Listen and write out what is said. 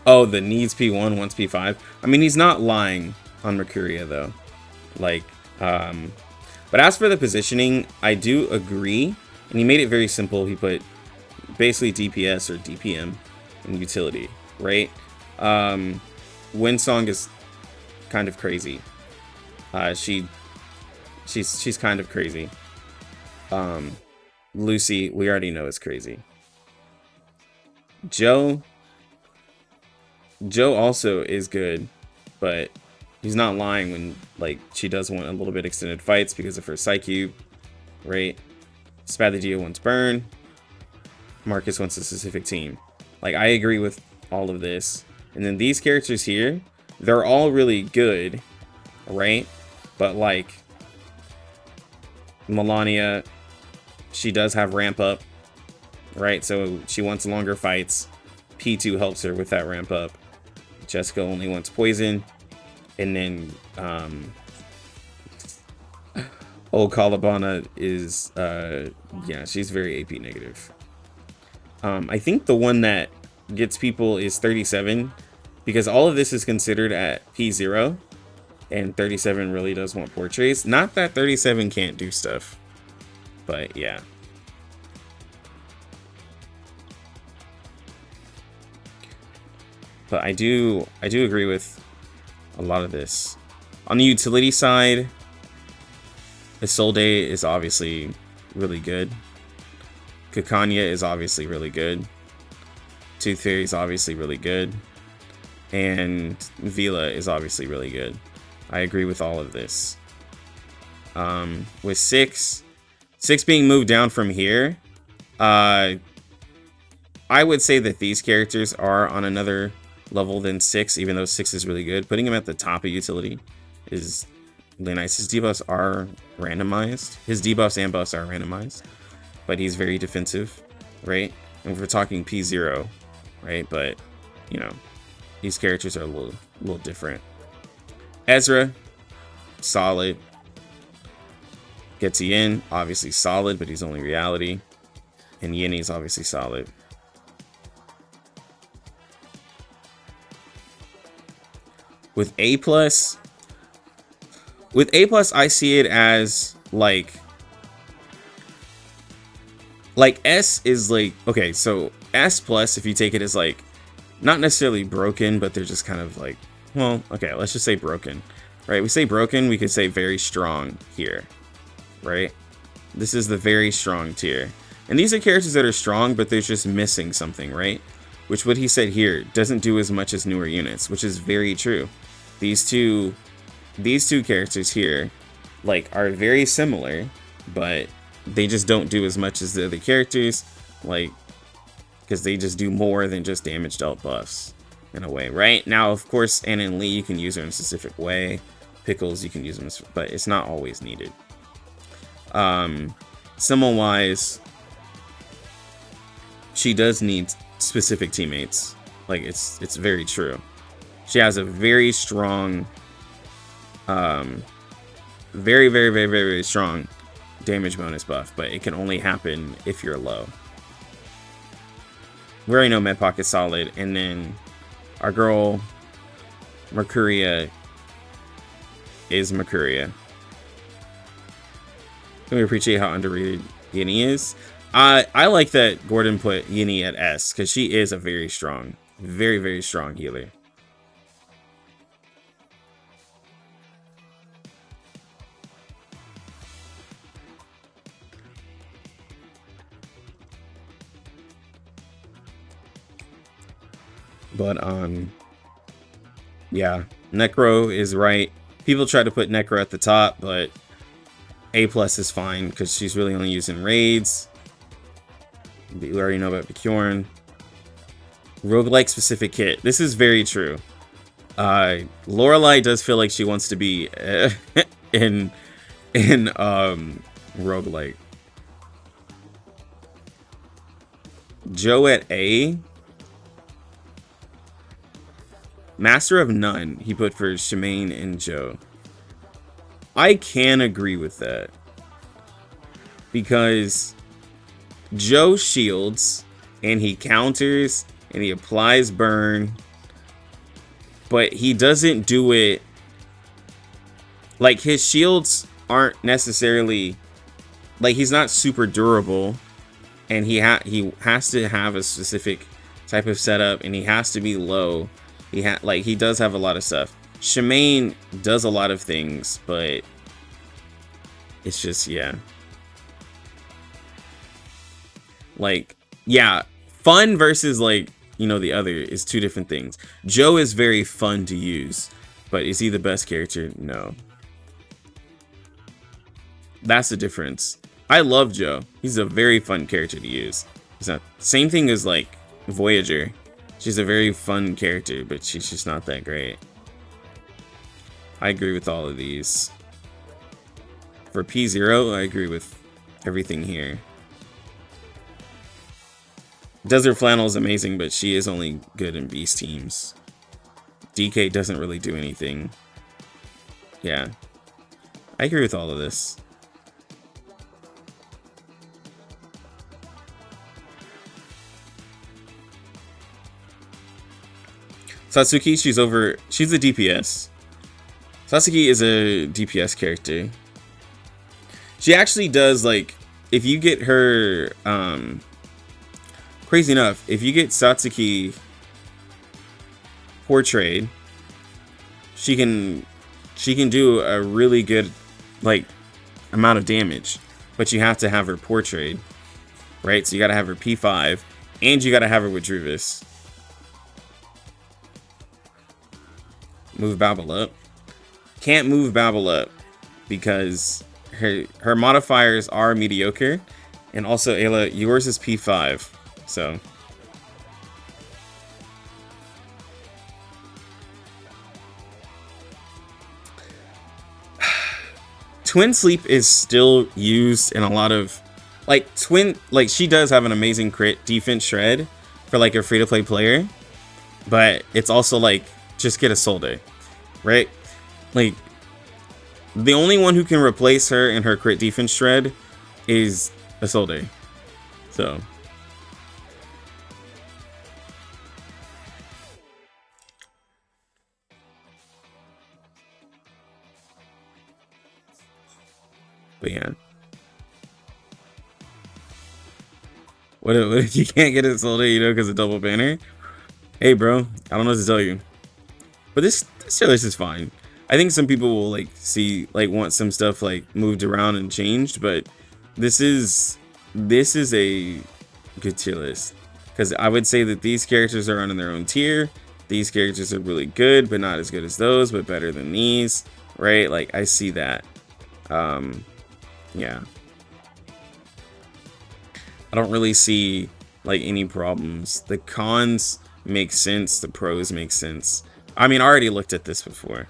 Oh, the needs P1, wants P5. I mean, he's not lying on Mercuria, though. Like, but as for the positioning, I do agree. And he made it very simple. He put basically DPS or DPM in utility, right? Windsong is kind of crazy. She's kind of crazy. Lucy, we already know is crazy. Joe also is good, but he's not lying when, like, she does want a little bit extended fights because of her Psyche, right? Spathagio wants burn. Marcus wants a specific team. Like, I agree with all of this. And then these characters here, they're all really good, right? But, like, Melania, she does have ramp up, right? So she wants longer fights. P2 helps her with that ramp up. Jessica only wants poison. And then old Calabana is yeah, she's very AP negative. I think the one that gets people is 37, because all of this is considered at P0, and 37 really does want portraits. Not that 37 can't do stuff, but yeah. But I do agree with a lot of this. On the utility side, Isolde is obviously really good. Kakanya is obviously really good. Tooth Fairy is obviously really good. And Vila is obviously really good. I agree with all of this. With 6 being moved down from here, I would say that these characters are on another level than 6, even though 6 is really good. Putting him at the top of utility is really nice. His debuffs are randomized. His debuffs and buffs are randomized, but he's very defensive, right? And we're talking P0, right? But, you know, these characters are a little different. Ezra, solid. Gets in, obviously solid, but he's only reality. And Yinny's obviously solid. With A+, I see it as like S is like, okay, so S+, if you take it as like, not necessarily broken, but they're just kind of like, well, okay, let's just say broken, right? We say broken, we could say very strong here, right? This is the very strong tier. And these are characters that are strong, but they're just missing something, right? Which what he said here doesn't do as much as newer units, which is very true. These two characters here, like, are very similar, but they just don't do as much as the other characters, like, because they just do more than just damage dealt buffs, in a way, right? Now, of course, Anna and Lee, you can use her in a specific way. Pickles, you can use them, but it's not always needed. Symbol-wise, she does need specific teammates. Like, it's very true. She has a very strong, very, very, very, very strong damage bonus buff, but it can only happen if you're low. We already know Medpock is solid, and then our girl Mercuria is Mercuria. We appreciate how underrated Yinny is. I like that Gordon put Yinny at S, because she is a very strong, very, very strong healer. But yeah, Necro is right. People try to put Necro at the top, but A+ is fine because she's really only using raids. We already know about Bjorn. Roguelike specific kit. This is very true. Lorelei does feel like she wants to be in roguelike. Joe at A. Master of None, he put for Shemaine and Joe. I can agree with that. Because Joe shields, and he counters, and he applies burn, but he doesn't do it like his shields aren't necessarily like he's not super durable, and he has to have a specific type of setup, and he has to be low. He does have a lot of stuff. Shemaine does a lot of things, but it's just, yeah. Like, yeah, fun versus, like, you know, the other is two different things. Joe is very fun to use, but is he the best character? No. That's the difference. I love Joe. He's a very fun character to use. He's not same thing as like Voyager. She's a very fun character, but she's just not that great. I agree with all of these. For P0, I agree with everything here. Desert Flannel is amazing, but she is only good in Beast teams. DK doesn't really do anything. Yeah. I agree with all of this. Satsuki, she's a DPS. Satsuki is a DPS character. She actually does, like, if you get her, crazy enough, if you get Satsuki portrayed, she can do a really good, like, amount of damage, but you have to have her portrayed, right? So you gotta have her P5, and you gotta have her with Druvis. Move Babel up. Can't move Babel up because her modifiers are mediocre, and also Ayla, yours is P5, so Twin Sleep is still used in a lot of like she does have an amazing crit defense shred for like a free-to-play player, but it's also like just get a Solde, right? Like the only one who can replace her in her crit defense shred is a Solde. So but yeah. What if you can't get a Solde, you know, because of double banner? Hey bro, I don't know what to tell you. But this Tierlist is fine. I think some people will like want some stuff like moved around and changed, but this is a good tier list. Because I would say that these characters are on their own tier. These characters are really good, but not as good as those, but better than these, right? Like I see that. Yeah. I don't really see like any problems. The cons make sense, the pros make sense. I mean, I already looked at this before.